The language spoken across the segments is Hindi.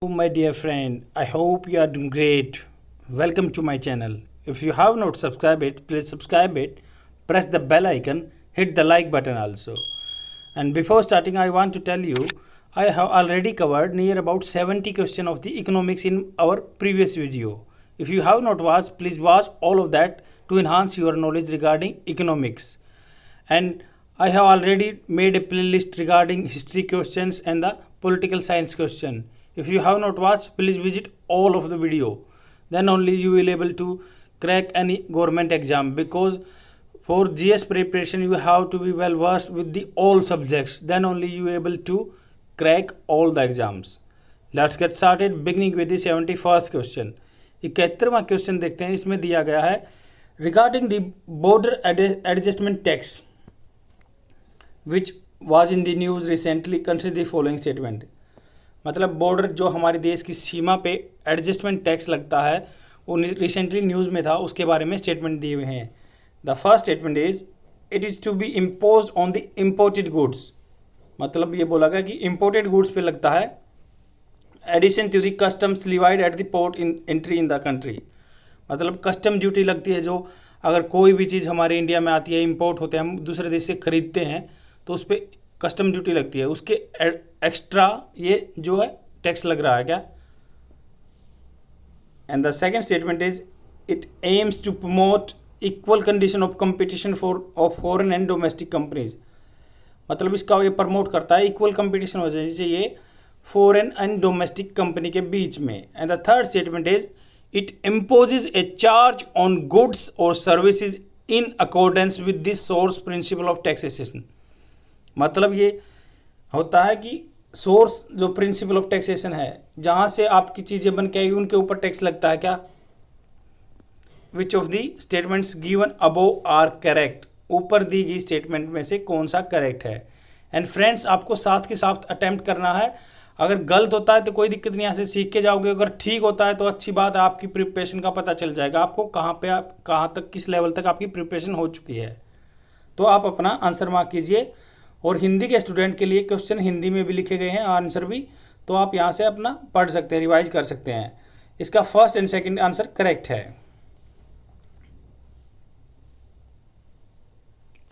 My dear friend, I hope you are doing great. Welcome to my channel. If you have not subscribed it, please subscribe it, press the bell icon, hit the like button also. And before starting, I want to tell you, I have already covered near about 70 questions of the economics in our previous video. If you have not watched, please watch all of that to enhance your knowledge regarding economics. And I have already made a playlist regarding history questions and the political science question. If you have not watched, please visit all of the video. Then only you will able to crack any government exam, because for GS preparation you have to be well versed with the all subjects. Then only you able to crack all the exams. Let's get started beginning with the 71st question. 71वां क्वेश्चन देखते हैं. इसमें दिया गया है regarding the border adjustment tax which was in the news recently, consider the following statement. मतलब बॉर्डर जो हमारे देश की सीमा पे एडजस्टमेंट टैक्स लगता है वो रिसेंटली न्यूज़ में था, उसके बारे में स्टेटमेंट दिए हुए हैं. The first statement is it is to be impose on the imported goods. मतलब ये बोला गया कि इम्पोर्टेड गुड्स पे लगता है addition to the customs levied at the port in entry in the country. मतलब कस्टम ड्यूटी लगती है जो अगर कोई भी चीज़ हमारे इंडिया में आती है, इम्पोर्ट होते हैं, हम दूसरे देश से खरीदते हैं तो उस पर कस्टम ड्यूटी लगती है. उसके एक्स्ट्रा ये जो है टैक्स लग रहा है क्या. And the second statement is it aims to promote equal condition of competition of foreign and domestic companies. मतलब इसका ये प्रमोट करता है इक्वल कंपटीशन हो जानी चाहिए फॉरेन एंड डोमेस्टिक कंपनी के बीच में. And the third statement is it imposes a charge on goods और services in accordance with the source principle of taxation. मतलब ये होता है कि सोर्स जो प्रिंसिपल ऑफ टैक्सेशन है, जहाँ से आपकी चीज़ें बन के आई उनके ऊपर टैक्स लगता है क्या. Which of the statements given above are correct. ऊपर दी गई स्टेटमेंट में से कौन सा करेक्ट है. एंड फ्रेंड्स, आपको साथ के साथ अटेम्प्ट करना है. अगर गलत होता है तो कोई दिक्कत नहीं, यहाँ से सीख के जाओगे. अगर ठीक होता है तो अच्छी बात है, आपकी प्रिपरेशन का पता चल जाएगा आपको कहाँ तक किस लेवल तक आपकी प्रिपरेशन हो चुकी है. तो आप अपना आंसर मार्क कीजिए. और हिंदी के स्टूडेंट के लिए क्वेश्चन हिंदी में भी लिखे गए हैं, आंसर भी, तो आप यहाँ से अपना पढ़ सकते हैं, रिवाइज कर सकते हैं. इसका first and second answer correct है.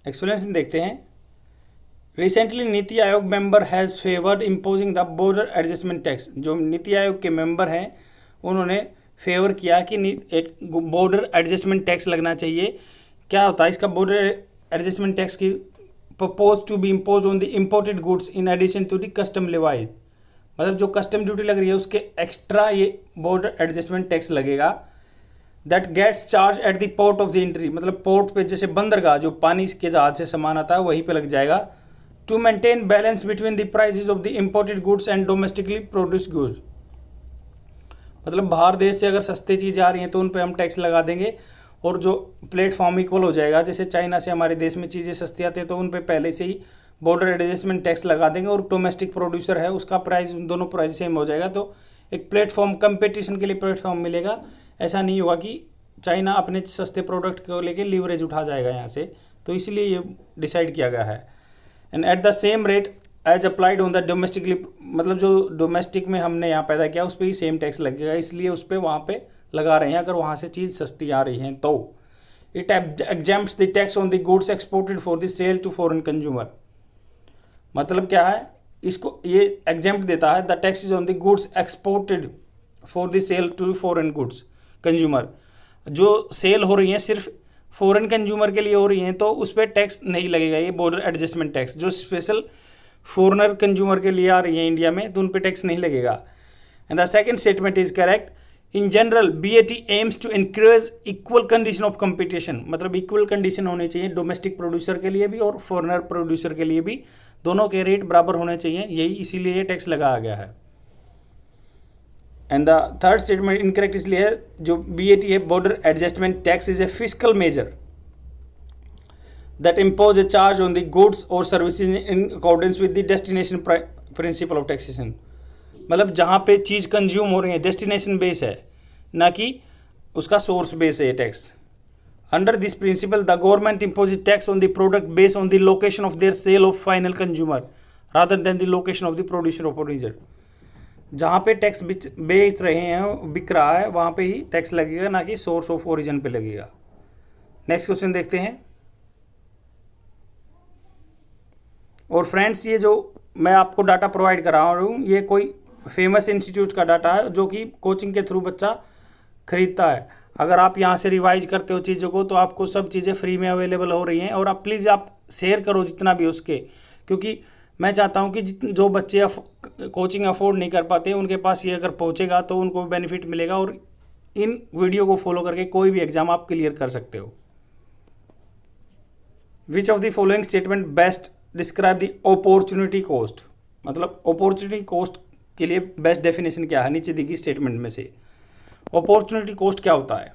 एक्सप्लेनेशन देखते हैं. Recently NITI Aayog member has favoured imposing the border adjustment tax. जो नीति आयोग के मेंबर हैं उन्होंने फेवर किया कि एक बॉर्डर एडजस्टमेंट टैक्स लगना चाहिए. क्या होता है इसका बॉर्डर एडजस्टमेंट टैक्स की proposed to be imposed on the imported goods in addition to the custom levies. मतलब जो कस्टम ड्यूटी लग रही है उसके एक्स्ट्रा ये बॉर्डर एडजस्टमेंट टैक्स लगेगा. That gets charge at the port of the entry. मतलब पोर्ट पे, जैसे बंदरगाह जो पानी के जहाज से सामान आता है वहीं पे लग जाएगा. To maintain balance between the prices of the imported goods and domestically produce goods. मतलब बाहर देश से अगर सस्ती चीज़ें आ रही हैं तो उन पर हम टैक्स लगा देंगे और जो प्लेटफॉर्म इक्वल हो जाएगा. जैसे चाइना से हमारे देश में चीज़ें सस्ती आती हैं तो उन पे पहले से ही बॉर्डर एडजस्टमेंट टैक्स लगा देंगे. और डोमेस्टिक प्रोड्यूसर है उसका प्राइस, दोनों प्राइस सेम हो जाएगा. तो एक प्लेटफॉर्म, कंपटीशन के लिए प्लेटफॉर्म मिलेगा. ऐसा नहीं होगा कि चाइना अपने सस्ते प्रोडक्ट को लेके लीवरेज उठा जाएगा यहाँ से. तो इसलिए ये डिसाइड किया गया है. And at the same rate as applied on the domestically. मतलब जो डोमेस्टिक में हमने यहाँ पैदा किया उस पर ही सेम टैक्स लगेगा, इसलिए उस पर वहाँ पर लगा रहे हैं अगर वहाँ से चीज़ सस्ती आ रही है तो. It exempts the tax on the goods exported for the sale to foreign consumer. मतलब क्या है, इसको ये एग्जेम्प्ट देता है. The tax is on the goods exported for the sale to foreign goods consumer. जो सेल हो रही हैं सिर्फ फॉरेन कंज्यूमर के लिए हो रही हैं तो उस पर टैक्स नहीं लगेगा. ये बॉर्डर एडजस्टमेंट टैक्स जो स्पेशल फॉरेनर कंज्यूमर के लिए आ रही है इंडिया में तो उन पर टैक्स नहीं लगेगा. And the second statement is correct. In general BAT aims to increase equal condition of competition. मतलब इक्वल कंडीशन होनी चाहिए डोमेस्टिक प्रोड्यूसर के लिए भी और फॉरेनर प्रोड्यूसर के लिए भी, दोनों के रेट बराबर होने चाहिए. यही इसीलिए ये टैक्स लगाया गया है. And the third statement incorrect इसलिए है, जो BAT है border adjustment tax is a fiscal measure that impose a charge on the goods और services in accordance with the destination principle of taxation. मतलब जहाँ पे चीज़ कंज्यूम हो रही है डेस्टिनेशन बेस है, ना कि उसका सोर्स बेस है tax. Under this principle the government impose tax on the product based on the location of their sale of final consumer rather than the location of the producer of origin. जहाँ पे टैक्स बेच रहे हैं, बिक रहा है, वहाँ पे ही टैक्स लगेगा, ना कि सोर्स ऑफ ओरिजिन पे लगेगा। नेक्स्ट क्वेश्चन देखते हैं। और फ्रेंड्स, ये जो मैं आपको डाटा प्रोवाइड करा रहा हूँ, ये कोई फेमस इंस्टीट्यूट का डाटा है जो कि कोचिंग के थ्रू बच्चा खरीदता है। अगर आप यहाँ से रिवाइज करते हो चीज़ों को तो आपको सब चीज़ें फ्री में अवेलेबल हो रही हैं। और आप प्लीज़ आप शेयर करो जितना भी उसके, क्योंकि मैं चाहता हूँ कि जो बच्चे कोचिंग अफोर्ड नहीं कर पाते उनके पास ये अगर पहुँचेगा तो उनको बेनिफिट मिलेगा, और इन वीडियो को फॉलो करके कोई भी एग्जाम आप क्लियर कर सकते हो। विच of the following statement best describe the opportunity cost, मतलब अपॉर्चुनिटी कॉस्ट के लिए बेस्ट डेफिनेशन क्या है, नीचे दी गई स्टेटमेंट में से अपॉर्चुनिटी कॉस्ट क्या होता है।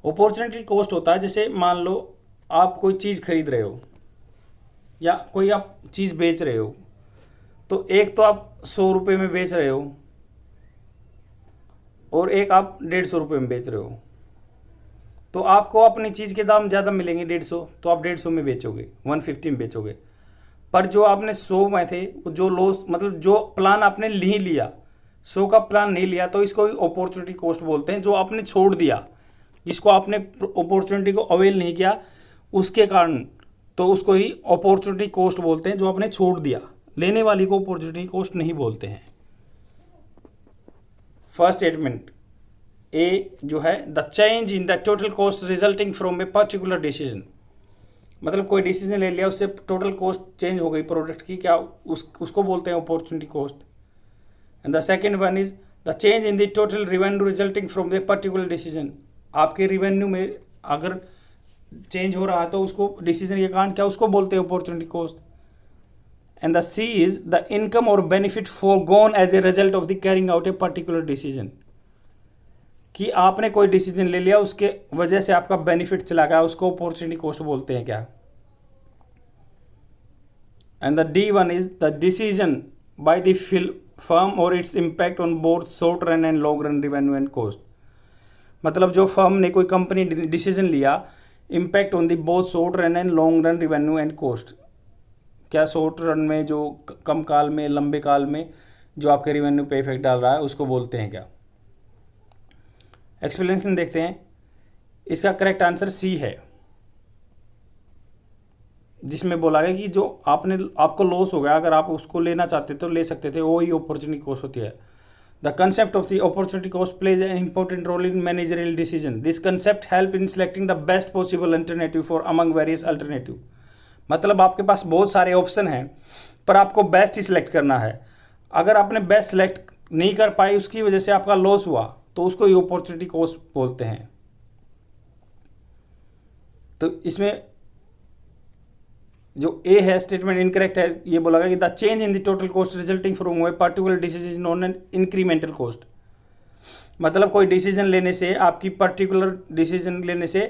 अपॉर्चुनिटी कॉस्ट होता है, जैसे मान लो आप कोई चीज़ खरीद रहे हो या कोई आप चीज़ बेच रहे हो, तो एक तो आप 100 रुपये में बेच रहे हो और एक आप 150 रुपये में बेच रहे हो, तो आपको अपनी चीज़ के दाम ज़्यादा मिलेंगे 150, तो आप 150 में बेचोगे, 150 में बेचोगे। पर जो आपने 100 में थे, जो लॉस, मतलब जो प्लान आपने नहीं लिया, 100 का प्लान नहीं लिया, तो इसको अपॉर्चुनिटी कॉस्ट बोलते हैं। जो आपने छोड़ दिया, जिसको आपने अपॉर्चुनिटी को अवेल नहीं किया उसके कारण, तो उसको ही अपॉर्चुनिटी कॉस्ट बोलते हैं, जो आपने छोड़ दिया। लेने वाली को अपॉर्चुनिटी कॉस्ट नहीं बोलते हैं। फर्स्ट स्टेटमेंट ए जो है, the change in the total cost resulting from a particular decision, मतलब कोई डिसीजन ले लिया, उससे टोटल कॉस्ट चेंज हो गई प्रोडक्ट की, क्या उसको बोलते हैं opportunity cost. And the second one is the change in the total revenue resulting from the particular decision, आपके रिवेन्यू में अगर चेंज हो रहा है तो उसको डिसीजन के कारण क्या उसको बोलते हैं opportunity cost. And the C is the income और benefit forgone as a result of the carrying out a particular decision, कि आपने कोई डिसीजन ले लिया, उसके वजह से आपका बेनिफिट चला गया, उसको अपॉर्चुनिटी कॉस्ट बोलते हैं क्या। And the D one is the decision by the firm और its impact on both short run and long run revenue and cost, मतलब जो फर्म ने, कोई कंपनी डिसीजन लिया, impact on the both short run and long run revenue and cost, क्या शॉर्ट रन में जो कम काल में, लंबे काल में जो आपके रेवेन्यू पे इफेक्ट डाल रहा है, उसको बोलते हैं क्या। एक्सप्लेनेशन देखते हैं। इसका करेक्ट आंसर सी है, जिसमें बोला गया कि जो आपको लॉस हो गया, अगर आप उसको लेना चाहते तो ले सकते थे, वो ही अपॉर्चुनिटी कॉस्ट होती है। The concept of the opportunity cost plays an important role in managerial decision. This concept help in selecting the best possible alternative for among various alternative, मतलब आपके पास बहुत सारे ऑप्शन हैं पर आपको बेस्ट ही सिलेक्ट करना है। अगर आपने बेस्ट सिलेक्ट नहीं कर पाई, उसकी वजह से आपका लॉस हुआ, तो उसको ही अपॉर्चुनिटी कॉस्ट बोलते हैं। तो इसमें जो ए है स्टेटमेंट इनकरेक्ट है, ये बोला गया कि the change in the total cost resulting from a particular decision is known an incremental cost, मतलब कोई डिसीजन लेने से, आपकी पर्टिकुलर डिसीजन लेने से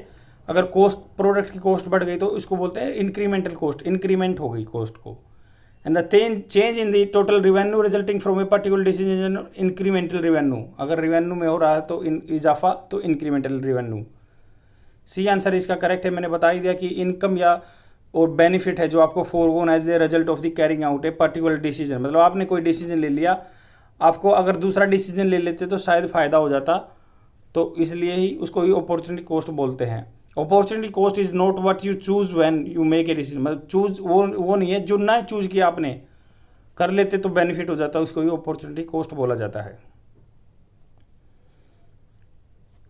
अगर कॉस्ट, प्रोडक्ट की कॉस्ट बढ़ गई, तो इसको बोलते हैं इंक्रीमेंटल कॉस्ट, इंक्रीमेंट हो गई कॉस्ट को। And the change in the total revenue resulting from a particular decision incremental revenue, अगर रिवेन्यू में हो रहा है तो इजाफा, तो इंक्रीमेंटल रिवेन्यू। सी आंसर इसका करेक्ट है। मैंने बता ही दिया कि इनकम या और बेनिफिट है जो आपको forgone as a result of the carrying out a particular decision, मतलब आपने कोई डिसीजन ले लिया, आपको अगर दूसरा डिसीजन ले लेते तो शायद फ़ायदा हो जाता, तो इसलिए ही उसको ही अपॉर्चुनिटी कॉस्ट बोलते हैं। Opportunity cost is not what you choose when you make a decision, मतलब चूज वो नहीं है जो ना चूज किया आपने, कर लेते तो बेनिफिट हो जाता, उसको ही अपॉर्चुनिटी कॉस्ट बोला जाता है।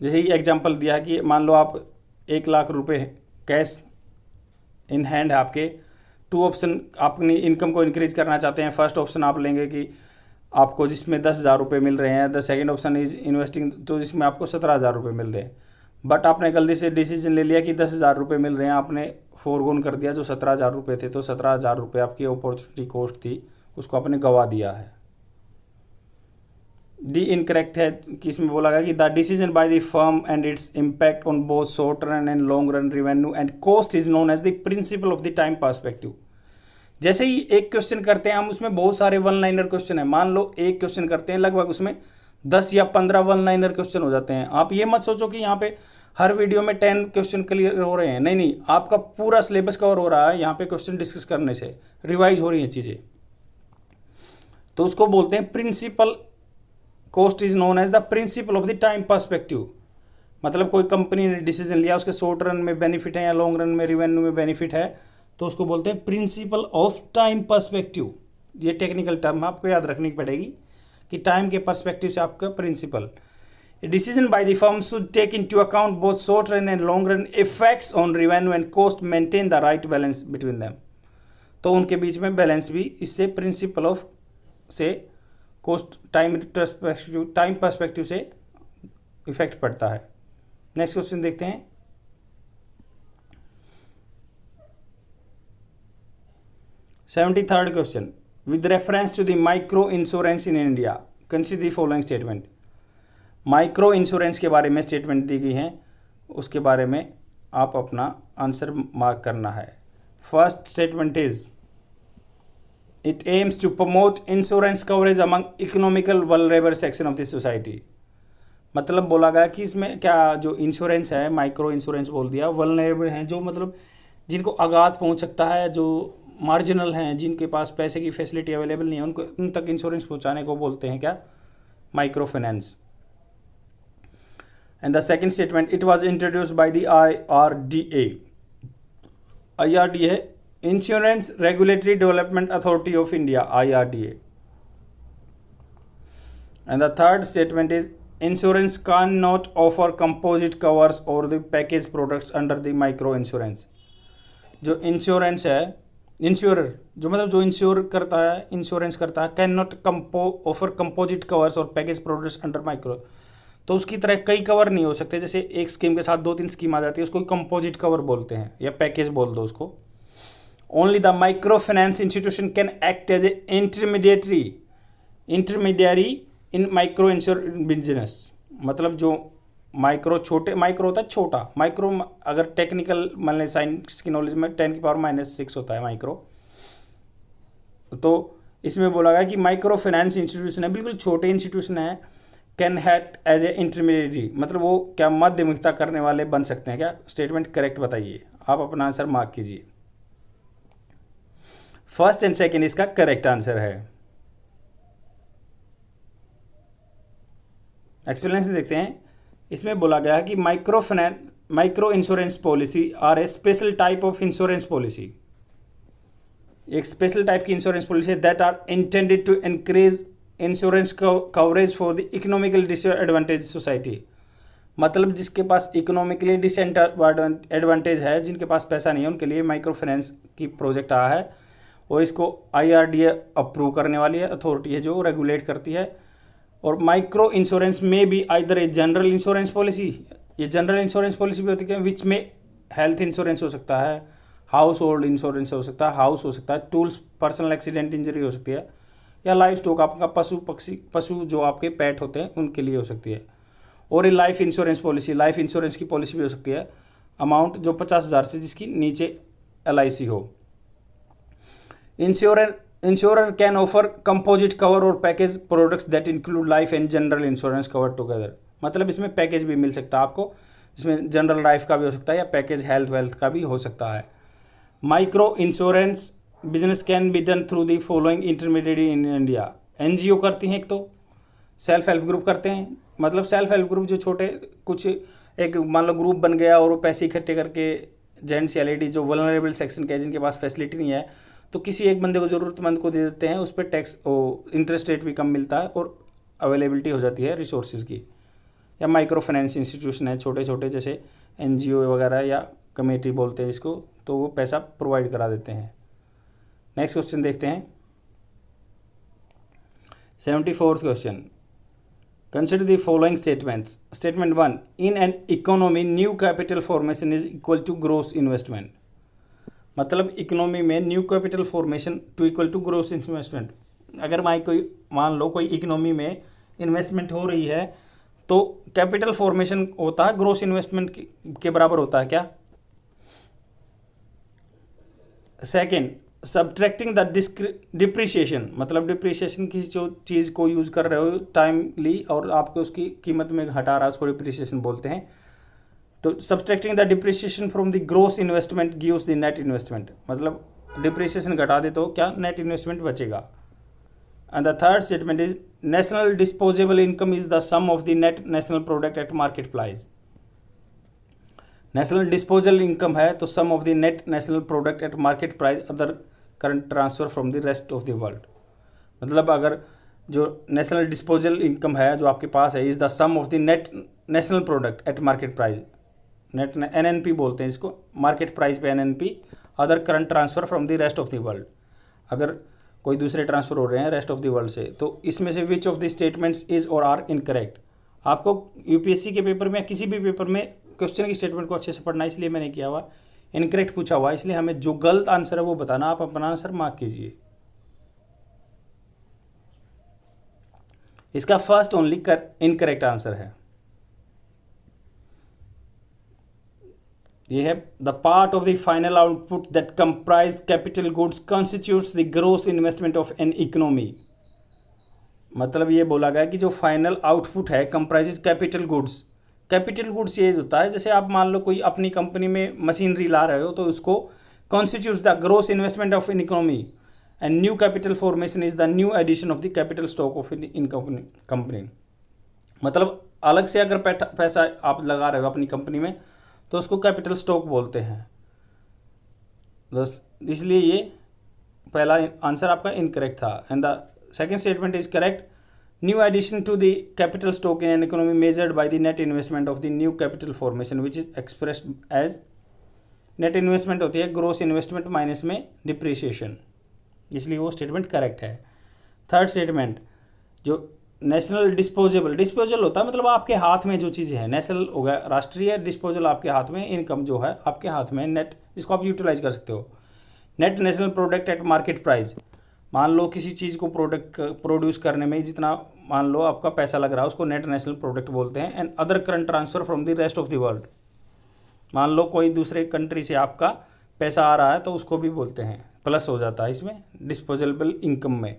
जैसे ही एग्जांपल दिया है कि मान लो आप 1 लाख रुपए कैश इन हैंड है आपके, 2 ऑप्शन, अपनी इनकम को इंक्रीज करना चाहते हैं। फर्स्ट ऑप्शन आप लेंगे कि आपको जिसमें 10,000 रुपये मिल रहे हैं, the second option is investing, तो जिसमें आपको 17,000 रुपये मिल रहे हैं। बट आपने गलती से डिसीजन ले लिया कि 10,000 रुपये मिल रहे हैं, आपने फोरगोन कर दिया जो 17,000 रुपये थे, तो 17,000 रुपये आपकी अपॉर्चुनिटी कॉस्ट थी, उसको आपने गवा दिया है। दी इनकरेक्ट है कि इसमें बोला गया कि the decision by the firm and its impact on both short run and long run revenue and cost is known as the principle of the time perspective. जैसे ही एक क्वेश्चन करते हैं हम, उसमें बहुत सारे वन लाइनर क्वेश्चन है। मान लो एक क्वेश्चन करते हैं, लगभग उसमें 10 या 15 वन लाइनर क्वेश्चन हो जाते हैं। आप ये मत सोचो कि यहाँ पे हर वीडियो में 10 क्वेश्चन क्लियर हो रहे हैं, नहीं नहीं, आपका पूरा सिलेबस कवर हो रहा है यहाँ पे क्वेश्चन डिस्कस करने से, रिवाइज हो रही हैं चीज़ें। तो उसको बोलते हैं principle cost is known as the principle of the time perspective. मतलब कोई कंपनी ने डिसीजन लिया, उसके शॉर्ट रन में बेनिफिट है या लॉन्ग रन में रिवेन्यू में बेनिफिट है, तो उसको बोलते हैं प्रिंसिपल ऑफ टाइम पर्सपेक्टिव। ये टेक्निकल टर्म आपको याद रखनी पड़ेगी कि टाइम के पर्सपेक्टिव से आपका principle. Decision by the firm should take into account both short run and long run effects on revenue and cost, maintain the right balance between them. तो उनके बीच में बैलेंस भी इससे प्रिंसिपल ऑफ से कॉस्ट टाइम पर्सपेक्टिव से इफेक्ट पड़ता है। नेक्स्ट क्वेश्चन देखते हैं। 73rd question, with reference to the micro insurance in India consider the following statement. Micro insurance के बारे में स्टेटमेंट दी गई है, उसके बारे में आप अपना आंसर मार्क करना है। First statement is it aims to promote insurance coverage among economical vulnerable section of the society. मतलब बोला गया कि इसमें क्या जो इंश्योरेंस है, माइक्रो इंश्योरेंस बोल दिया, वल्नरेबल हैं, जो मतलब जिनको आघात पहुंच सकता है, जो मार्जिनल हैं, जिनके पास पैसे की फैसिलिटी अवेलेबल नहीं है, उनको उन तक इंश्योरेंस पहुंचाने को बोलते हैं क्या, micro finance. And the second statement, it was introduced by the IRDA। IRDA insurance regulatory development authority of India, IRDA। And the third statement is insurance can not offer composite covers और the package products under the micro insurance. जो इंश्योरेंस है, इंश्योरर जो मतलब जो इंश्योर करता है, इंश्योरेंस करता है, can not offer composite covers और पैकेज प्रोडक्ट्स अंडर माइक्रो। तो उसकी तरह कई कवर नहीं हो सकते, जैसे एक स्कीम के साथ 2-3 स्कीम आ जाती है, उसको कंपोजिट कवर बोलते हैं या पैकेज बोल दो उसको। Only the micro finance institution can act as a intermediary in micro insurance business. मतलब जो माइक्रो, छोटे माइक्रो होता है छोटा, माइक्रो अगर टेक्निकल मान लें साइंस की नॉलेज में 10⁻⁻⁶ होता है माइक्रो। तो इसमें बोला गया कि माइक्रो फाइनेंस इंस्टीट्यूशन है, बिल्कुल छोटे इंस्टीट्यूशन है, can act as a intermediatory, मतलब वो क्या मध्यमिकता करने वाले बन सकते हैं क्या। स्टेटमेंट करेक्ट बताइए, आप अपना आंसर मार्क कीजिए। फर्स्ट एंड सेकेंड इसका करेक्ट आंसर है। एक्सप्लेनेशन देखते हैं। इसमें बोला गया है कि micro insurance policy are a special type of insurance policy. एक स्पेशल टाइप की insurance policy that are intended to increase insurance coverage for the economical disadvantage society. मतलब जिसके पास इकोनॉमिकली डिसएडवांटेज है, जिनके पास पैसा नहीं है, उनके लिए माइक्रो फाइनेंस की प्रोजेक्ट आया है और इसको IRDA अप्रूव करने वाली है, अथॉरिटी है जो रेगुलेट करती है। और माइक्रो इंश्योरेंस में भी either a general insurance policy, ये जनरल इंश्योरेंस पॉलिसी भी होती है विच में हेल्थ इंश्योरेंस हो सकता है, हाउस होल्ड इंश्योरेंस हो सकता है, हाउस हो सकता है, टूल्स पर्सनल एक्सीडेंट इंजरी हो सकती है, या लाइफ स्टॉक आपका पशु जो आपके पेट होते हैं उनके लिए हो सकती है। और ये life insurance policy, life insurance की पॉलिसी भी हो सकती है, अमाउंट जो 50,000 से जिसकी नीचे LIC हो। Insurer can offer composite cover और package products that include life and general insurance cover together. मतलब इसमें पैकेज भी मिल सकता है आपको, इसमें जनरल लाइफ का भी हो सकता है या पैकेज हेल्थ वेल्थ का भी हो सकता है। Micro insurance business can be done through the following intermediate in India. NGO करती हैं, एक तो सेल्फ हेल्प ग्रुप करते हैं। मतलब सेल्फ हेल्प ग्रुप जो छोटे कुछ एक मान लो ग्रुप बन गया और वो पैसे इकट्ठे करके जेंट्स या लेडीज जो वल्नरेबल सेक्शन के, जिनके पास फैसिलिटी नहीं है, तो किसी एक बंदे को ज़रूरतमंद को दे देते हैं, उस पर टैक्स इंटरेस्ट रेट भी कम मिलता है और अवेलेबिलिटी हो जाती है रिसोर्सेज की। या माइक्रो फाइनेंस इंस्टीट्यूशन है छोटे छोटे, जैसे NGO वगैरह या कमेटी बोलते हैं इसको, तो वो पैसा प्रोवाइड करा देते हैं। नेक्स्ट क्वेश्चन देखते हैं। 74th question, consider the following statements. Statement 1, in an economy new capital formation is equal to gross investment. मतलब इकोनॉमी में new capital formation to equal to gross investment. अगर मान लो कोई इकोनॉमी में इन्वेस्टमेंट हो रही है तो कैपिटल फॉर्मेशन होता है ग्रोस इन्वेस्टमेंट के बराबर होता है क्या। Second, subtracting the depreciation. मतलब डिप्रिसिएशन किसी जो चीज़ को यूज़ कर रहे हो टाइमली और आपको उसकी कीमत में घटा रहा है, उसको डिप्रिसिएशन बोलते हैं। तो subtracting the depreciation from the gross investment gives the net investment. मतलब डिप्रिसिएशन घटा दे तो क्या नेट इन्वेस्टमेंट बचेगा। And the third statement is national disposable income is the sum of the net national product at market price. National disposal income है तो sum of the net national product at market price other current transfer from the rest of the world. मतलब अगर जो नेशनल डिस्पोजल इनकम है जो आपके पास है is the sum of the net national product at market price, net NNP बोलते हैं इसको, मार्केट प्राइस पे NNP, other current transfer from the rest of the world. अगर कोई दूसरे ट्रांसफ़र हो रहे हैं रेस्ट ऑफ द वर्ल्ड से, तो इसमें से विच ऑफ द स्टेटमेंट्स इज़ और आर इनकरेक्ट। आपको UPSC के पेपर में या किसी भी पेपर में क्वेश्चन की स्टेटमेंट को अच्छे से पढ़ना, इसलिए मैंने किया हुआ। इनकरेक्ट पूछा हुआ इसलिए हमें जो गलत आंसर है वो बताना, आप अपना आंसर मार्क कीजिए। इसका फर्स्ट ओनली इनकरेक्ट आंसर है, ये है the part of the final output that comprise capital goods constitutes the gross investment of an economy. मतलब ये बोला गया कि जो फाइनल आउटपुट है comprises capital goods. Capital goods ये होता है जैसे आप मान लो कोई अपनी कंपनी में मशीनरी ला रहे हो तो उसको constitutes the gross investment of an economy and new capital formation is the new addition of the capital stock of an company. मतलब अलग से अगर पैसा आप लगा रहे हो अपनी कंपनी में तो उसको कैपिटल स्टॉक बोलते हैं। बस इसलिए ये पहला आंसर आपका इनकरेक्ट था। And the second statement is correct. New addition to the capital stock in an economy measured by the net investment of the new capital formation which is expressed as net investment होती है gross investment माइनस में depreciation, इसलिए वो स्टेटमेंट करेक्ट है। थर्ड स्टेटमेंट जो नेशनल डिस्पोजल होता है मतलब आपके हाथ में जो चीज़ें हैं, नेशनल हो गया राष्ट्रीय, डिस्पोजल आपके हाथ में, इनकम जो है आपके हाथ में, नेट इसको आप यूटिलाइज कर सकते हो। Net national product at market price, मान लो किसी चीज़ को प्रोड्यूस करने में जितना मान लो आपका पैसा लग रहा है उसको नेट नेशनल प्रोडक्ट बोलते हैं। And other current transfer from the rest of the world, मान लो कोई दूसरे कंट्री से आपका पैसा आ रहा है तो उसको भी बोलते हैं, प्लस हो जाता है इसमें डिस्पोजेबल इनकम में।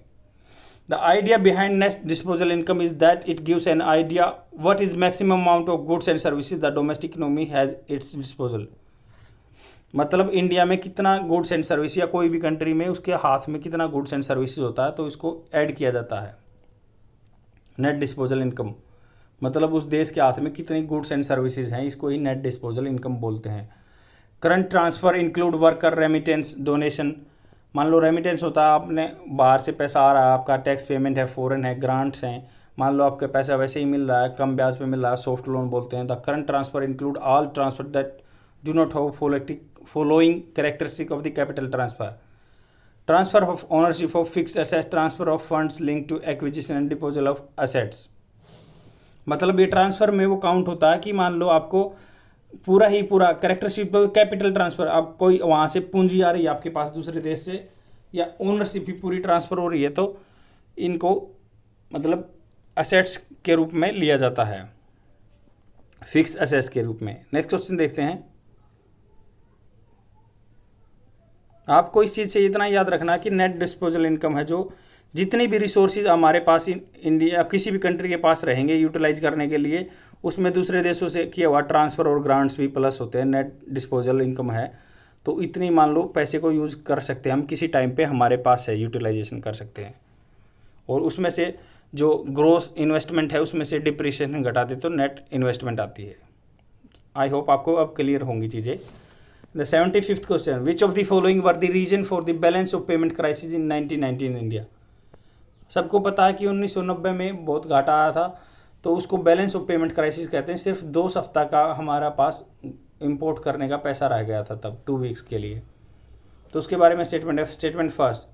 The idea behind net disposal income is that it gives an idea what is maximum amount of goods and services the domestic economy has its disposal. मतलब इंडिया में कितना गुड्स एंड सर्विस या कोई भी कंट्री में उसके हाथ में कितना गुड्स एंड सर्विसेज होता है तो इसको ऐड किया जाता है नेट डिस्पोजल इनकम। मतलब उस देश के हाथ में कितनी गुड्स एंड सर्विसेज हैं, इसको ही नेट डिस्पोजल इनकम बोलते हैं। Current transfer include worker remittance donation, मान लो रेमिटेंस होता है आपने बाहर से पैसा आ रहा है, आपका टैक्स पेमेंट है, फॉरेन है, ग्रांट्स हैं, मान लो आपका पैसा वैसे ही मिल रहा है, कम ब्याज पे मिल रहा है, सॉफ्ट लोन बोलते हैं। The current transfer include all transfer that do not have following characteristic of the capital transfer of ownership of fixed assets, transfer of funds linked to acquisition and disposal of assets। मतलब ये ट्रांसफ़र में वो काउंट होता है कि मान लो आपको पूरा कैरेक्टरिस्टिक कैपिटल ट्रांसफ़र, आप कोई वहाँ से पूंजी आ रही है आपके पास दूसरे देश से या ओनरशिप ही पूरी ट्रांसफ़र हो रही है तो इनको मतलब असेट्स के रूप में लिया जाता है, फिक्स असेट्स के रूप में। नेक्स्ट क्वेश्चन देखते हैं। आपको इस चीज़ से इतना याद रखना कि नेट डिस्पोजल इनकम है जो जितनी भी रिसोर्सेज हमारे पास इंडिया किसी भी कंट्री के पास रहेंगे यूटिलाइज करने के लिए, उसमें दूसरे देशों से किया हुआ ट्रांसफ़र और ग्रांट्स भी प्लस होते हैं। नेट डिस्पोजल इनकम है तो इतनी मान लो पैसे को यूज़ कर सकते हैं हम, किसी टाइम पे हमारे पास है, यूटिलाइजेशन कर सकते हैं। और उसमें से जो ग्रोस इन्वेस्टमेंट है उसमें से डिप्रिसिएशन घटा दे तो नेट इन्वेस्टमेंट आती है। आई होप आपको अब क्लियर होंगी चीज़ें। The 75th question, which of the following were the reason for the balance of payment crisis in 1990 in India? सबको पता है कि 1990 में बहुत घाटा आया था तो उसको बैलेंस ऑफ पेमेंट क्राइसिस कहते हैं। सिर्फ 2 सप्ताह का हमारा पास इंपोर्ट करने का पैसा रह गया था तब 2 वीक्स के लिए। तो उसके बारे में स्टेटमेंट है। Statement first,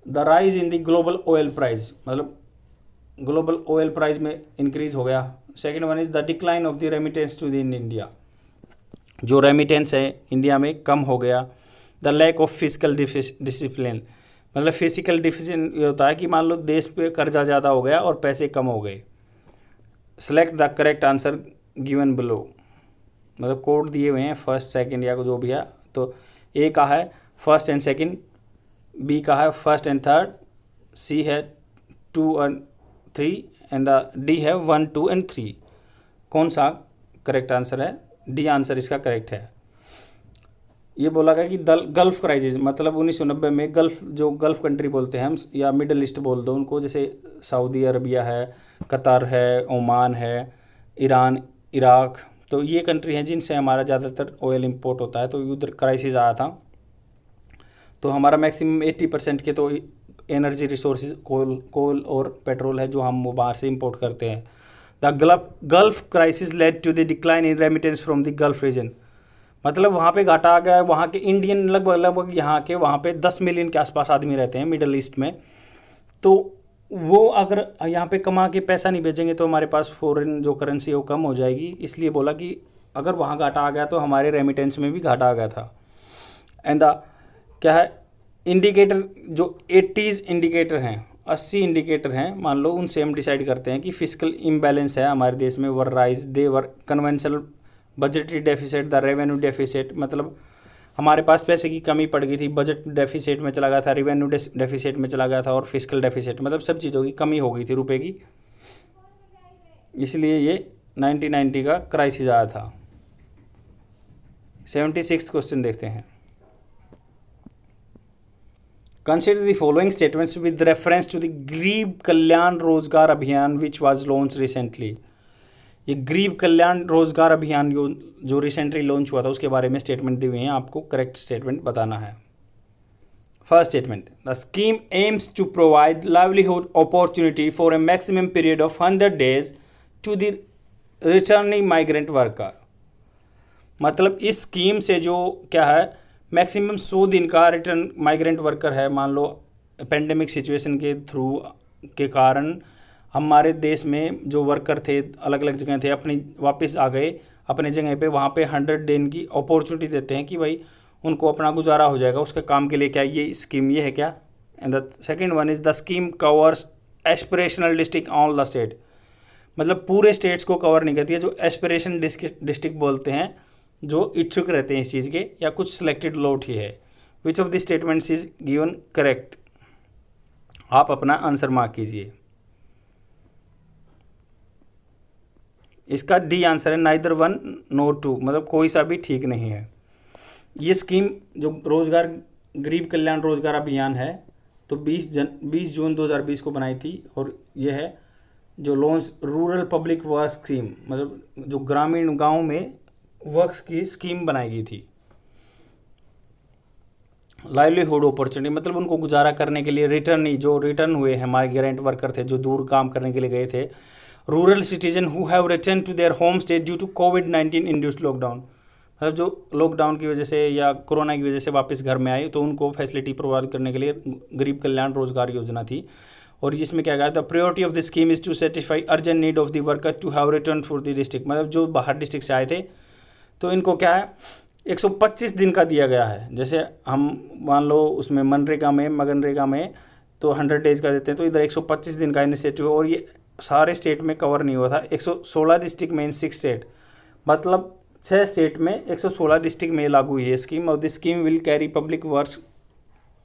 the rise in the global oil price, मतलब ग्लोबल ऑयल प्राइस में इंक्रीज हो गया। Second one is the decline of the remittance to the in India, जो रेमिटेंस है इंडिया में कम हो गया। The lack of physical discipline, मतलब फिजिकल डिसिप्लिन ये होता है कि मान लो देश पे कर्जा ज़्यादा हो गया और पैसे कम हो गए। Select the correct answer given below, मतलब कोड दिए हुए हैं फर्स्ट सेकंड या जो भी है। तो ए का है फर्स्ट एंड सेकंड, बी का है फर्स्ट एंड थर्ड, सी है 2 और 3 एंड डी है 1, 2 एंड 3। कौन सा करेक्ट आंसर है? डी आंसर इसका करेक्ट है। ये बोला गया कि गल्फ क्राइसिस, मतलब 1990 में गल्फ, जो गल्फ कंट्री बोलते हैं हम, या मिडल ईस्ट बोल दो उनको, जैसे सऊदी अरबिया है, कतर है, ओमान है, ईरान, इराक, तो ये कंट्री हैं जिनसे हमारा ज़्यादातर ऑयल इंपोर्ट होता है। तो उधर क्राइसिस आया था, तो हमारा मैक्सिमम 80% के तो एनर्जी रिसोर्सेज कोल और पेट्रोल है जो हम बाहर से इंपोर्ट करते हैं। The Gulf crisis led to the decline in remittance from the Gulf region, मतलब वहाँ पे घाटा आ गया। वहाँ के इंडियन लगभग यहाँ के वहाँ पे 10 मिलियन के आसपास आदमी रहते हैं मिडल ईस्ट में, तो वो अगर यहाँ पे कमा के पैसा नहीं भेजेंगे तो हमारे पास फॉरेन जो करेंसी है वो कम हो जाएगी। इसलिए बोला कि अगर वहाँ घाटा आ गया तो हमारे रेमिटेंस में भी घाटा आ गया था। एंड द क्या है इंडिकेटर, जो 80s इंडिकेटर हैं, 80 इंडिकेटर हैं मान लो, उनसे हम डिसाइड करते हैं कि फिजिकल इम्बैलेंस है हमारे देश में, were rise they were conventional budgetary deficit, the revenue deficit, मतलब हमारे पास पैसे की कमी पड़ गई थी, बजट डेफिसिट में चला गया था, रेवेन्यू डेफिसिट में चला गया था, और फिजिकल डेफिसिट, मतलब सब चीज़ों की कमी हो गई थी रुपए की। इसलिए ये 1990 का क्राइसिस आया था। 76 क्वेश्चन देखते हैं। Consider the following statements with reference to the Garib Kalyan रोजगार अभियान विच वाज लॉन्च रिसेंटली। ये गरीब कल्याण रोजगार अभियान जो रिसेंटली लॉन्च हुआ था उसके बारे में स्टेटमेंट दी हुई हैं, आपको करेक्ट स्टेटमेंट बताना है। First statement, the scheme aims to provide livelihood opportunity for a maximum period of 100 days to the returning migrant worker, मतलब इस स्कीम से जो क्या है मैक्सिमम 100 दिन का रिटर्न माइग्रेंट वर्कर है, मान लो पेंडेमिक सिचुएशन के थ्रू के कारण हमारे देश में जो वर्कर थे अलग अलग जगह थे, अपनी वापस आ गए अपने जगह पे, वहाँ पे 100 दिन की अपॉर्चुनिटी देते हैं कि भाई उनको अपना गुजारा हो जाएगा, उसके काम के लिए क्या ये स्कीम ये है क्या। And the second one is the scheme covers aspirational district on the state, मतलब पूरे स्टेट्स को कवर नहीं करती है, जो एस्पिरेशन डिस्ट्रिक्ट बोलते हैं, जो इच्छुक रहते हैं इस चीज़ के, या कुछ सिलेक्टेड लोट ही है। विच of the statements is given correct, आप अपना आंसर मार्क कीजिए। इसका डी आंसर है, नाइदर वन नोर टू, मतलब कोई सा भी ठीक नहीं है। ये स्कीम जो गरीब कल्याण रोजगार अभियान है, तो 20 जून 2020 को बनाई थी, और यह है जो launch rural public work scheme, मतलब जो ग्रामीण गांव में वर्क्स की स्कीम बनाई गई थी। लाइवलीहुड अपॉर्चुनिटी, मतलब उनको गुजारा करने के लिए रिटर्न हुए हैं माइग्रेंट वर्कर थे जो दूर काम करने के लिए गए थे, rural citizen who have return to their home state due to कोविड-19 इंड्यूस्ड लॉकडाउन, मतलब जो लॉकडाउन की वजह से या कोरोना की वजह से वापस घर में आए, तो उनको फैसिलिटी प्रोवाइड करने के लिए गरीब कल्याण रोजगार योजना थी। और इसमें क्या कहा था, priority of the scheme is to satisfy urgent need of the worker to have return for the district, मतलब जो बाहर डिस्ट्रिक्ट से आए थे तो इनको क्या है 125 दिन का दिया गया है। जैसे हम मान लो उसमें मगनरेगा में तो 100 डेज का देते हैं, तो इधर 125 दिन का इनिशिएटिव है, और ये सारे स्टेट में कवर नहीं हुआ था। 116 डिस्ट्रिक्ट में इन 6 स्टेट, मतलब 6 स्टेट में 116 डिस्ट्रिक्ट में लागू हुई है स्कीम। और this scheme will carry public works,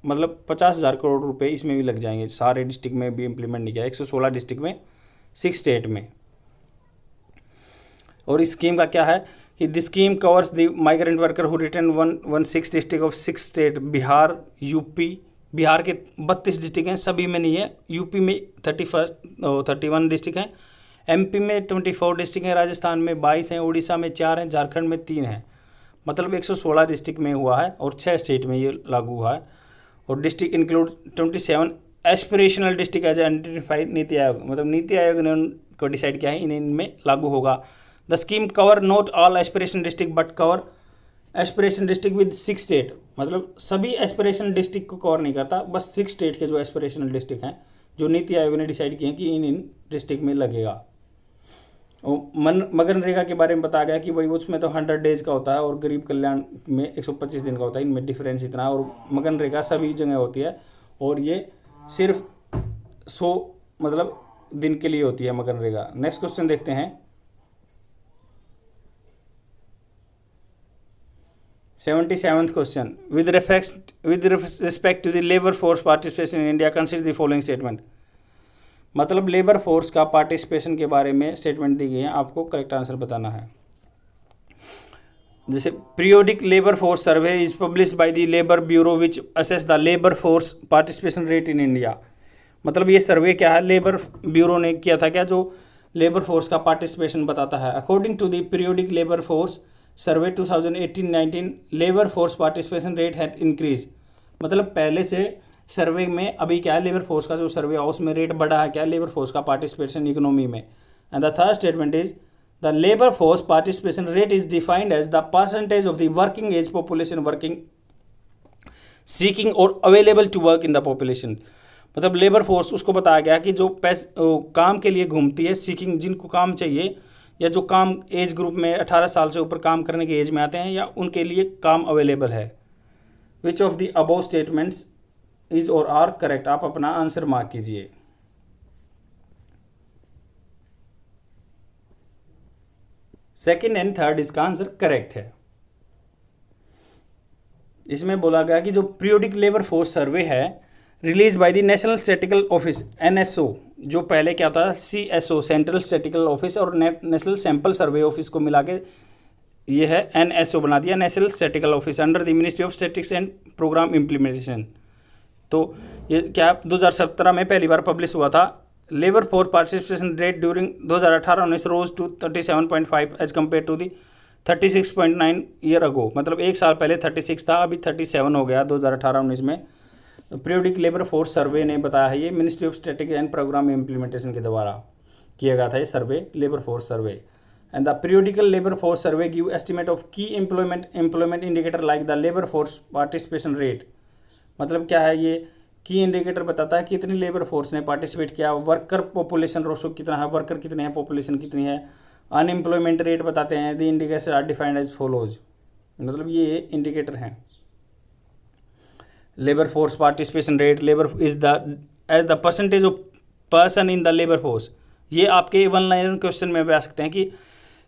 मतलब 50,000 करोड़ रुपए इसमें भी लग जाएंगे, सारे डिस्ट्रिक्ट में भी इम्प्लीमेंट नहीं किया, 116 डिस्ट्रिक्ट में 6 स्टेट में। और इस स्कीम का क्या है कि this scheme covers the migrant worker who return 116 district of 6 state, Bihar, UP, Bihar के 32 डिस्ट्रिक्ट हैं, सभी में नहीं है, यूपी में 31 डिस्ट्रिक्ट हैं, एमपी में 24 डिस्ट्रिक्ट हैं, राजस्थान में 22 हैं, उड़ीसा में 4 हैं, झारखंड में 3 हैं, मतलब 116 डिस्ट्रिक्ट में हुआ है और 6 स्टेट में ये लागू हुआ है। और district include 27 aspirational district as identified NITI Aayog, मतलब नीति आयोग ने उनको डिसाइड किया है इनमें लागू होगा। The scheme cover not all aspiration district but cover aspiration district with 6 state, मतलब सभी एस्पिरेशन डिस्ट्रिक्ट को कवर नहीं करता, बस 6 स्टेट के जो एस्पिरेशनल डिस्ट्रिक्ट हैं जो नीति आयोग ने डिसाइड किए हैं कि इन डिस्ट्रिक्ट में लगेगा। और मनरेगा के बारे में बताया गया कि भाई उसमें तो 100 डेज का होता है और गरीब कल्याण में 125 दिन का होता है, इनमें डिफरेंस इतना है। और मनरेगा सभी जगह होती है और ये सिर्फ 100 मतलब दिन के लिए होती है मनरेगा। नेक्स्ट क्वेश्चन देखते हैं, 77th question, with respect to the labour force participation in India consider the following statement, मतलब लेबर फोर्स का पार्टिसिपेशन के बारे में स्टेटमेंट दी गई है, आपको करेक्ट आंसर बताना है। जैसे periodic Labour force survey is publish by the labour bureau which assess the labour force participation rate in India. मतलब ये सर्वे क्या है, लेबर ब्यूरो ने किया था क्या, जो लेबर फोर्स का पार्टिसिपेशन बताता है। According to the Periodic Labour force Survey 2018-19 labour force participation rate had increase. मतलब पहले से सर्वे में अभी क्या है, लेबर फोर्स का जो सर्वे है उसमें रेट बढ़ा है क्या, लेबर फोर्स का पार्टिसिपेशन इकोनॉमी में। And the third statement is the labour force participation rate is defined as the percentage of the working age population working seeking और available to work in the population. मतलब लेबर फोर्स उसको बताया गया कि जो काम के लिए घूमती है, सीकिंग जिनको काम चाहिए या जो काम एज ग्रुप में 18 साल से ऊपर काम करने के एज में आते हैं या उनके लिए काम अवेलेबल है। विच of the above statements is और आर करेक्ट। आप अपना आंसर मार्क कीजिए। सेकेंड एंड थर्ड इसका आंसर करेक्ट है। इसमें बोला गया कि जो पीरियोडिक लेबर फोर्स सर्वे है release by the National Statistical Office NSO, जो पहले क्या था CSO सेंट्रल स्टैटिस्टिकल ऑफिस, और नेशनल सैंपल सर्वे ऑफिस को मिला के ये है NSO बना दिया, National Statistical Office, under the Ministry of statistics and programme Implementation. तो ये क्या 2017 में पहली बार पब्लिश हुआ था। Labour force participation rate during 2018-19 rose to 37.5 as compare to the 36.9 year ago. मतलब एक साल पहले 36 था, अभी 37 हो गया 2018-19 में। पीरियोडिक लेबर फोर्स सर्वे ने बताया है, ये ministry of statistics and programme implementation के द्वारा किया गया था ये survey, labour force survey. And the periodical labour force survey give estimate of key employment indicator like the labour force participation rate. मतलब क्या है, ये की इंडिकेटर बताता है कितनी लेबर फोर्स ने पार्टिसिपेट किया, वर्कर पॉपुलेशन रेशो कितना है, वर्कर कितने हैं, पॉपुलेशन कितनी है, अनएम्प्लॉयमेंट रेट बताते हैं। The indicator are defined as follows. मतलब ये इंडिकेटर हैं। Labour force participation rate, labour is the as the percentage of person in the labour force. ये आपके वन लाइनर क्वेश्चन में भी आ सकते हैं कि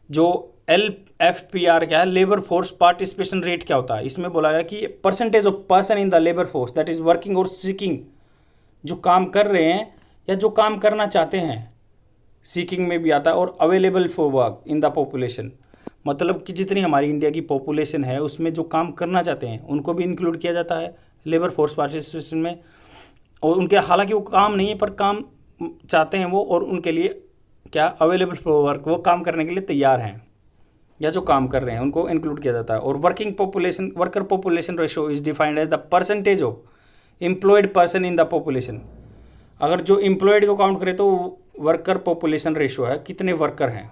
जो LFPR क्या है, लेबर फोर्स पार्टिसिपेशन रेट क्या होता है। इसमें बोला गया कि percentage of person in the labour force that is working और सीकिंग, जो काम कर रहे हैं या जो काम करना चाहते हैं, सीकिंग में भी आता है, और available for work in the population. मतलब कि जितनी हमारी इंडिया की पॉपुलेशन है उसमें जो काम करना चाहते हैं उनको भी इंक्लूड किया जाता है लेबर फोर्स पार्टिसिपेशन में। और उनके हालांकि वो काम नहीं है पर काम चाहते हैं वो, और उनके लिए क्या अवेलेबल फॉर वर्क, वो काम करने के लिए तैयार हैं या जो काम कर रहे हैं उनको इंक्लूड किया जाता है। और working population, worker population ratio is defined as the percentage of employed person in the population. अगर जो एम्प्लॉयड को काउंट करें तो वर्कर पॉपुलेशन रेशो है, कितने वर्कर हैं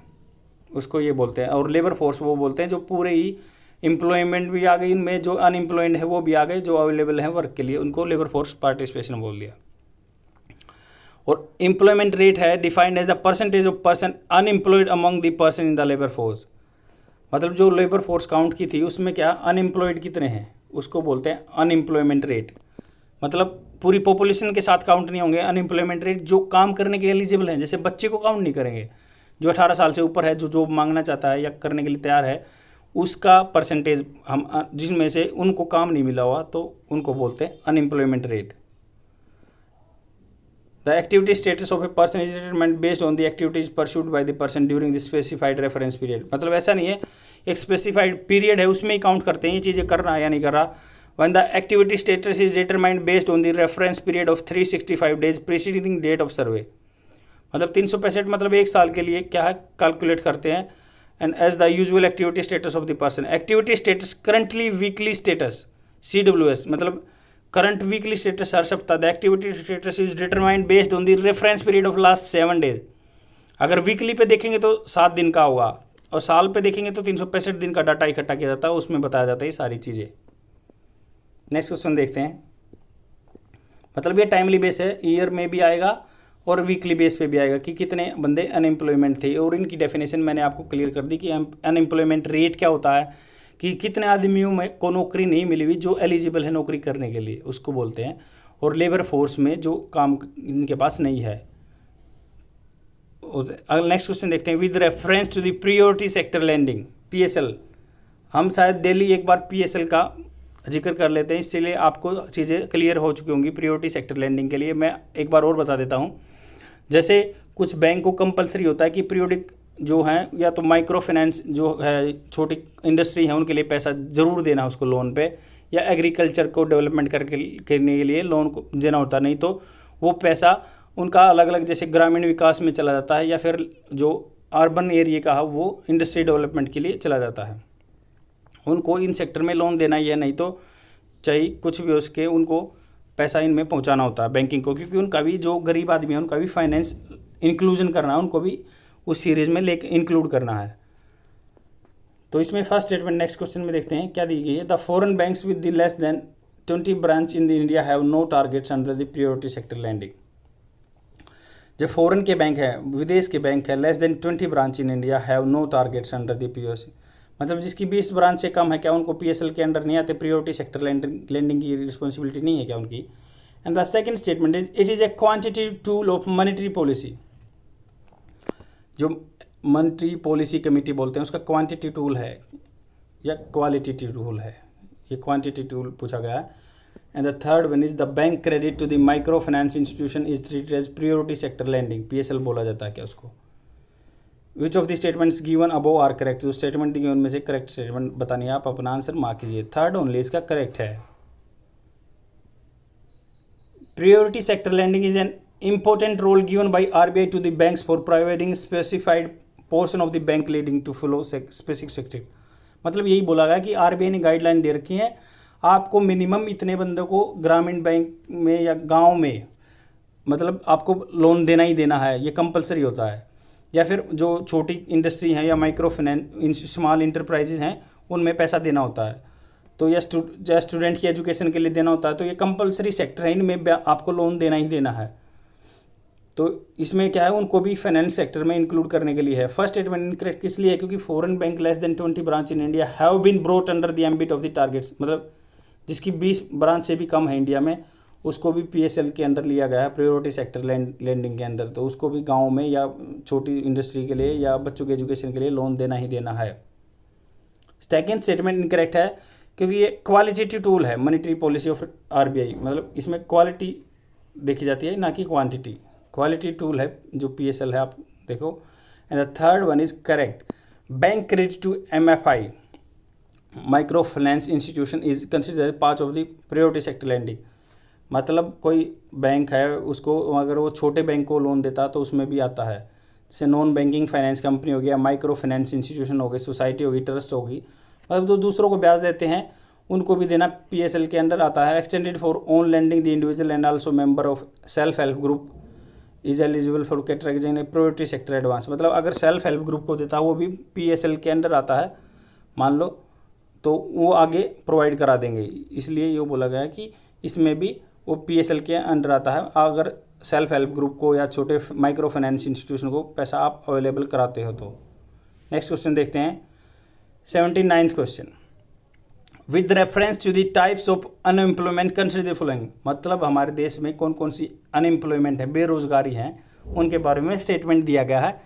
उसको ये बोलते हैं। और लेबर फोर्स वो बोलते हैं जो पूरे ही एम्प्लॉयमेंट भी आ गई इनमें, जो अनएम्प्लॉयड है वो भी आ गए, जो अवेलेबल है वर्क के लिए उनको लेबर फोर्स पार्टिसिपेशन बोल दिया। और एम्प्लॉयमेंट रेट है defined as the percentage of person unemployed among the person in the labour force. मतलब जो लेबर फोर्स काउंट की थी उसमें क्या अनएम्प्लॉयड कितने हैं उसको बोलते हैं अनएम्प्लॉयमेंट रेट। मतलब पूरी पॉपुलेशन के साथ काउंट नहीं होंगे अनएम्प्लॉयमेंट रेट, जो काम करने के एलिजिबल हैं, जैसे बच्चे को काउंट नहीं करेंगे, जो 18 साल से ऊपर है, जो जॉब मांगना चाहता है या करने के लिए तैयार है, उसका परसेंटेज हम जिसमें से उनको काम नहीं मिला हुआ तो उनको बोलते हैं unemployment rate. The activity status of a person is determined based on the activities pursued by the person during the specified reference period. मतलब ऐसा नहीं है एक स्पेसिफाइड पीरियड है उसमें ही काउंट करते हैं ये चीज़ें कर रहा है या नहीं कर रहा। When the activity status is determined based on the reference period of 365 days preceding date of survey। मतलब 365 मतलब एक साल के लिए क्या है कैलकुलेट करते हैं। And as the usual activity status of the person, activity status currently weekly status CWS, मतलब करंट वीकली स्टेटस हर सप्ताह। The activity status is determined based on the reference period of last 7 days. अगर वीकली पे देखेंगे तो 7 दिन का होगा, और साल पे देखेंगे तो 365 दिन का डाटा इकट्ठा किया जाता है, उसमें बताया जाता है ये सारी चीज़ें। नेक्स्ट क्वेश्चन देखते हैं। मतलब ये टाइमली बेस है, ईयर में भी आएगा और वीकली बेस पे भी आएगा कि कितने बंदे अनएम्प्लॉयमेंट थे, और इनकी डेफिनेशन मैंने आपको क्लियर कर दी कि अनएम्प्लॉयमेंट रेट क्या होता है, कि कितने आदमियों में को नौकरी नहीं मिली हुई जो एलिजिबल है नौकरी करने के लिए, उसको बोलते हैं। और लेबर फोर्स में जो काम इनके पास नहीं है। अगर नेक्स्ट क्वेश्चन देखते हैं। With reference to the priority sector lending PSL, हम शायद डेली एक बार PSL का जिक्र कर लेते हैं, इसलिए आपको चीज़ें क्लियर हो चुकी होंगी। प्रायोरिटी सेक्टर लैंडिंग के लिए मैं एक बार और बता देता हूँ। जैसे कुछ बैंक को कंपलसरी होता है कि पीरियोडिक जो हैं या तो माइक्रो फाइनेंस जो है छोटी इंडस्ट्री है उनके लिए पैसा ज़रूर देना है उसको लोन पे, या एग्रीकल्चर को डेवलपमेंट करने के लिए लोन को देना होता है, नहीं तो वो पैसा उनका अलग अलग जैसे ग्रामीण विकास में चला जाता है या फिर जो अर्बन एरिया का है वो इंडस्ट्री डेवलपमेंट के लिए चला जाता है। उनको इन सेक्टर में लोन देना ही है, नहीं तो चाहे कुछ भी हो सके उनको पैसा इनमें पहुंचाना होता है बैंकिंग को, क्योंकि उनका भी जो गरीब आदमी है उनका भी फाइनेंस इंक्लूजन करना है, उनको भी उस सीरीज में लेके इंक्लूड करना है। तो इसमें फर्स्ट स्टेटमेंट नेक्स्ट क्वेश्चन में देखते हैं क्या दी गई है। The foreign banks with the less than 20 branch in the India have no targets under the priority sector lending. जो फॉरेन के बैंक है, विदेश के बैंक है, less than 20 branch in India have no targets under the POC, मतलब जिसकी 20 ब्रांच से कम है, क्या उनको पीएसएल के अंडर नहीं आते, प्रायोरिटी सेक्टर लैंडिंग की रिस्पॉन्सिबिलिटी नहीं है क्या उनकी। And the second statement is it is a quantitative tool of monetary policy. जो मॉनेटरी पॉलिसी कमेटी बोलते हैं उसका क्वांटिटी टूल है या क्वालिटेटिव टूल है, ये क्वांटिटी टूल पूछा गया है। And the third one is the bank credit to the micro finance institution is treated as priority sector lending, PSL बोला जाता है क्या उसको। Which of the statements given above are correct, जो स्टेटमेंट दिए उनमें से करेक्ट स्टेटमेंट बतानी है, आप अपना आंसर मार्क कीजिए। थर्ड ओनली इसका करेक्ट है। Priority sector lending is an important role given by RBI to the banks for providing specified portion of the bank lending to follow specific sector। मतलब यही बोला गया कि आरबीआई ने गाइडलाइन दे रखी है आपको मिनिमम इतने बंदों को ग्रामीण बैंक में या गांव में मतलब आपको लोन देना ही देना है, ये कंपलसरी होता है। या फिर जो छोटी इंडस्ट्री है या माइक्रो फाइनेंस स्मॉल इंटरप्राइजेज हैं उनमें पैसा देना होता है, तो या स्टूडेंट की एजुकेशन के लिए देना होता है, तो ये कंपलसरी सेक्टर है, इनमें आपको लोन देना ही देना है। तो इसमें क्या है उनको भी फाइनेंस सेक्टर में इंक्लूड करने के लिए है। फर्स्ट स्टेटमेंट इनकरेक्ट किस लिए है, क्योंकि foreign bank less than 20 branch in India have been brought under the ambit of the targets, मतलब जिसकी 20 ब्रांच से भी कम है इंडिया में उसको भी पीएसएल के अंदर लिया गया है, प्रायोरिटी सेक्टर लैंडिंग के अंदर, तो उसको भी गाँव में या छोटी इंडस्ट्री के लिए या बच्चों के एजुकेशन के लिए लोन देना ही देना है। सेकेंड स्टेटमेंट इनकरेक्ट है क्योंकि ये क्वालिटेटिव टूल है मॉनेटरी पॉलिसी ऑफ आरबीआई, मतलब इसमें क्वालिटी देखी जाती है ना कि क्वांटिटी। क्वालिटी टूल है जो पीएसएल है, आप देखो। And the third one is correct, bank credit to MFI micro finance institution is considered part of the priority sector lending, मतलब कोई बैंक है उसको अगर वो छोटे बैंक को लोन देता तो उसमें भी आता है, जैसे नॉन बैंकिंग फाइनेंस कंपनी हो गया, माइक्रो फाइनेंस इंस्टीट्यूशन हो गई, सोसाइटी होगी, ट्रस्ट होगी, मतलब जो दूसरों को ब्याज देते हैं उनको भी देना पीएसएल के अंडर आता है। Extended for on lending the individual and also member of self help group is eligible for categorising a priority sector advance, मतलब अगर सेल्फ हेल्प ग्रुप को देता है वो भी पीएसएल के अंडर आता है मान लो, तो वो आगे प्रोवाइड करा देंगे, इसलिए ये बोला गया है कि इसमें भी वो पीएसएल के अंडर आता है अगर सेल्फ हेल्प ग्रुप को या छोटे माइक्रो फाइनेंस इंस्टीट्यूशन को पैसा आप अवेलेबल कराते हो तो। नेक्स्ट क्वेश्चन देखते हैं 79th question, with reference to the types of unemployment consider the following, मतलब हमारे देश में कौन कौन सी अनएम्प्लॉयमेंट है, बेरोजगारी है, उनके बारे में स्टेटमेंट दिया गया है।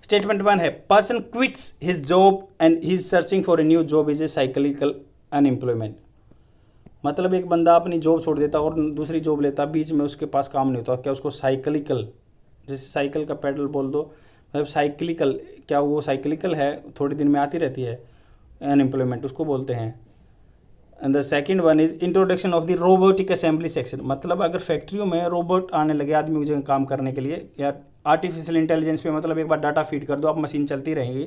स्टेटमेंट 1 है person quits his job and he is searching for a new job is a cyclical unemployment, मतलब एक बंदा अपनी जॉब छोड़ देता और दूसरी जॉब लेता, बीच में उसके पास काम नहीं होता, क्या उसको साइक्लिकल, जैसे साइकिल का पेडल बोल दो, मतलब साइक्लिकल, क्या वो साइक्लिकल है, थोड़े दिन में आती रहती है, अनएम्प्लॉयमेंट उसको बोलते हैं। And the second one is introduction of the robotic assembly section, मतलब अगर फैक्ट्रियों में रोबोट आने लगे आदमी की जगह काम करने के लिए, या आर्टिफिशियल इंटेलिजेंस पे मतलब एक बार डाटा फीड कर दो आप मशीन चलती रहेगी,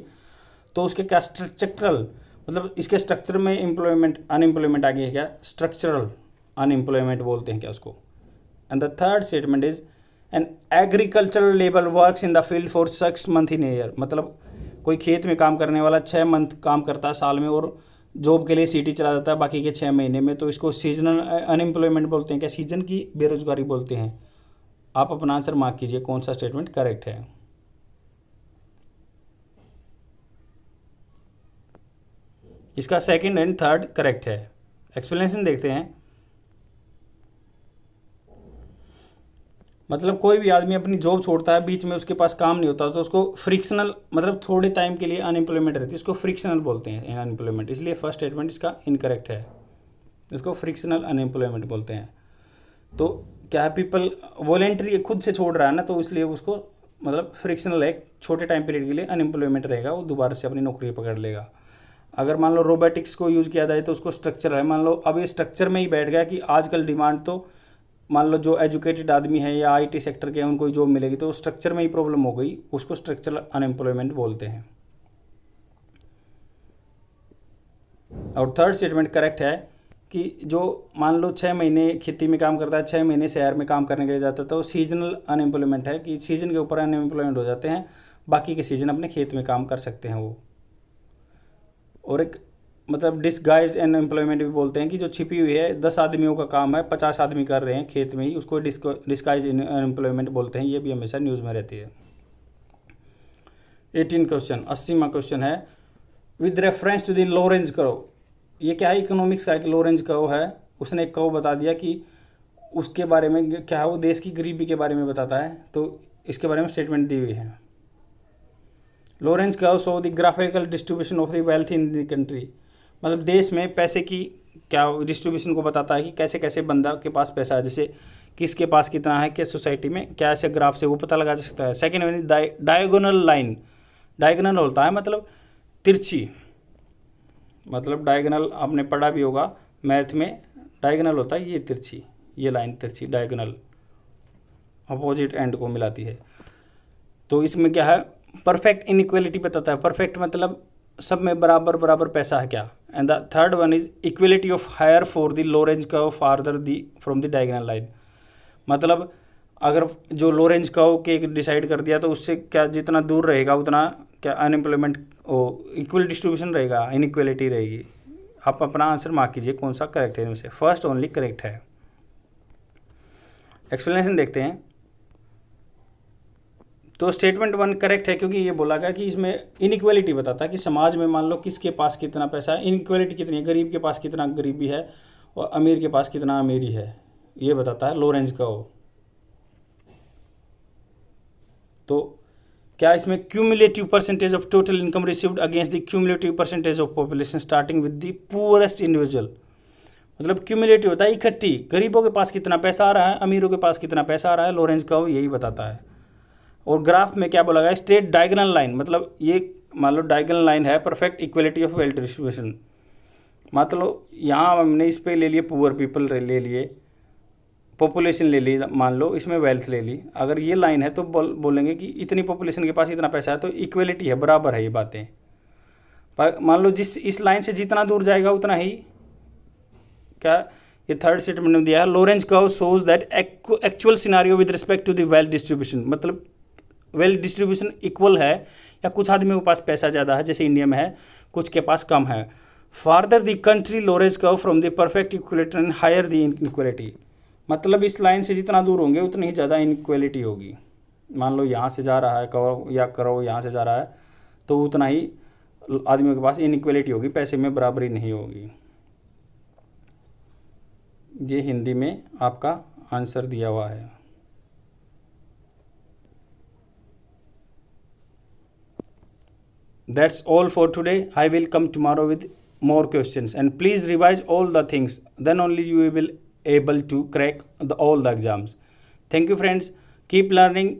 तो उसके क्या स्ट्रक्चरल, मतलब इसके स्ट्रक्चर में एम्प्लॉयमेंट अनएम्प्लॉयमेंट आ गई है क्या, स्ट्रक्चरल अनएम्प्लॉयमेंट बोलते हैं क्या उसको। And the third statement is an agricultural labour works in the field for 6 months in year, मतलब कोई खेत में काम करने वाला 6 month काम करता है साल में और जॉब के लिए सिटी चला जाता है बाकी के 6 महीने में, तो इसको सीजनल अनएम्प्लॉयमेंट बोलते हैं क्या, सीजन की बेरोजगारी बोलते हैं। आप अपना आंसर मार्क कीजिए कौन सा स्टेटमेंट करेक्ट है। इसका सेकंड एंड थर्ड करेक्ट है। एक्सप्लेनेशन देखते हैं, मतलब कोई भी आदमी अपनी जॉब छोड़ता है बीच में उसके पास काम नहीं होता तो उसको फ्रिक्शनल, मतलब थोड़े टाइम के लिए अनएम्प्लॉयमेंट रहती है, उसको फ्रिक्शनल बोलते हैं अनएम्प्लॉयमेंट, इसलिए फर्स्ट स्टेटमेंट इसका इनकरेक्ट है, उसको फ्रिक्शनल अनएम्प्लॉयमेंट बोलते हैं। तो क्या है, पीपल वॉलेंट्री खुद से छोड़ रहा है ना, तो इसलिए उसको मतलब फ्रिक्शनल है, छोटे टाइम पीरियड के लिए अनएम्प्लॉयमेंट रहेगा, वो दोबारा से अपनी नौकरी पकड़ लेगा। अगर मान लो रोबोटिक्स को यूज़ किया जाए तो उसको स्ट्रक्चर है, मान लो अब ये स्ट्रक्चर में ही बैठ गया कि आजकल डिमांड तो मान लो जो एजुकेटेड आदमी है या आईटी सेक्टर के हैं उनको जॉब मिलेगी, तो स्ट्रक्चर में ही प्रॉब्लम हो गई, उसको स्ट्रक्चरल अनएम्प्लॉयमेंट बोलते हैं। और थर्ड स्टेटमेंट करेक्ट है कि जो मान लो 6 महीने खेती में काम करता है, 6 महीने शहर में काम करने के लिए जाता है, तो सीजनल अनएम्प्लॉयमेंट है कि सीजन के ऊपर अनएम्प्लॉयमेंट हो जाते हैं, बाकी के सीजन अपने खेत में काम कर सकते हैं वो। और एक मतलब डिस्गाइज्ड अनएम्प्लॉयमेंट भी बोलते हैं कि जो छिपी हुई है, 10 आदमियों का काम है, 50 आदमी कर रहे हैं खेत में ही, उसको डिस्गाइज्ड अनएम्प्लॉयमेंट बोलते हैं। ये भी हमेशा न्यूज़ में रहती है। 18 क्वेश्चन, 80वां क्वेश्चन है with reference to the Lorenz curve. ये क्या है, इकोनॉमिक्स का एक लॉरेंज कर्व है, उसने एक कर्व बता दिया कि उसके बारे में क्या है, वो देश की गरीबी के बारे में बताता है, तो इसके बारे में स्टेटमेंट दी हुई है। Lorenz curve show the graphical distribution of the wealth in the country, मतलब देश में पैसे की क्या डिस्ट्रीब्यूशन को बताता है कि कैसे कैसे बंदा के पास पैसा है, जैसे किसके पास कितना है, किस सोसाइटी में, क्या ऐसे ग्राफ से वो पता लगा सकता है। Second one diagonal line, diagonal होता है मतलब तिरछी, मतलब डायगोनल आपने पढ़ा भी होगा मैथ में, डायगोनल होता है ये तिरछी, ये लाइन तिरछी डायगोनल अपोजिट एंड को मिलाती है। तो इसमें क्या है, परफेक्ट इनइक्वालिटी बताता है, परफेक्ट मतलब सब में बराबर बराबर पैसा है क्या। And the third one is equality of higher for the Lorenz curve farther the from the diagonal line, मतलब अगर जो लॉरेंज कर्व के डिसाइड कर दिया तो उससे क्या जितना दूर रहेगा उतना क्या अनएम्प्लॉयमेंट इक्वल डिस्ट्रीब्यूशन रहेगा, इनइक्वलिटी रहेगी। आप अपना आंसर मार्क कीजिए कौन सा करेक्ट है इनमें से। फर्स्ट ओनली करेक्ट है। एक्सप्लेनेशन देखते हैं। तो स्टेटमेंट 1 करेक्ट है क्योंकि ये बोला गया कि इसमें इनइक्वालिटी बताता है कि समाज में मान लो किसके पास कितना पैसा है, इनइक्वालिटी कितनी है, गरीब के पास कितना गरीबी है और अमीर के पास कितना अमीरी है, ये बताता है लॉरेंज कर्व। तो क्या इसमें cumulative percentage of total income received against the cumulative percentage of population starting with the poorest individual, मतलब क्यूमुलेटिव होता है इकट्ठी, गरीबों के पास कितना पैसा आ रहा है, अमीरों के पास कितना पैसा आ रहा है, लॉरेंज कर्व यही बताता है। और ग्राफ में क्या बोला गया, स्ट्रेट डायगोनल लाइन, मतलब ये मान लो डायगोनल लाइन है perfect equality of wealth distribution, मतलब यहाँ हमने इस पे ले लिए पुअर पीपल ले लिए, पॉपुलेशन ले ली, मान लो इसमें वेल्थ ले ली, अगर ये लाइन है तो बोलेंगे कि इतनी पॉपुलेशन के पास इतना पैसा है, तो इक्वलिटी है, बराबर है ये बातें। पर मान लो जिस इस लाइन से जितना दूर जाएगा उतना ही क्या, ये थर्ड स्टेटमेंट में दिया है Lorenz curve shows that actual scenario with respect to the wealth distribution, मतलब वेल्थ डिस्ट्रीब्यूशन इक्वल है या कुछ आदमियों के पास पैसा ज़्यादा है जैसे इंडिया में है, कुछ के पास कम है। Farther the country Lorenz curve from the perfect equality and higher the inequality, मतलब इस लाइन से जितना दूर होंगे उतनी ही ज़्यादा इनइक्वलिटी होगी। मान लो यहाँ से जा रहा है करो या करो यहाँ से जा रहा है तो उतना ही आदमियों के पास इनइक्वलिटी होगी, पैसे में बराबरी नहीं होगी। ये हिंदी में आपका आंसर दिया हुआ है। That's all for today. I will come tomorrow with more questions and please revise all the things. Then only you will able to crack all the exams. Thank you friends. Keep learning.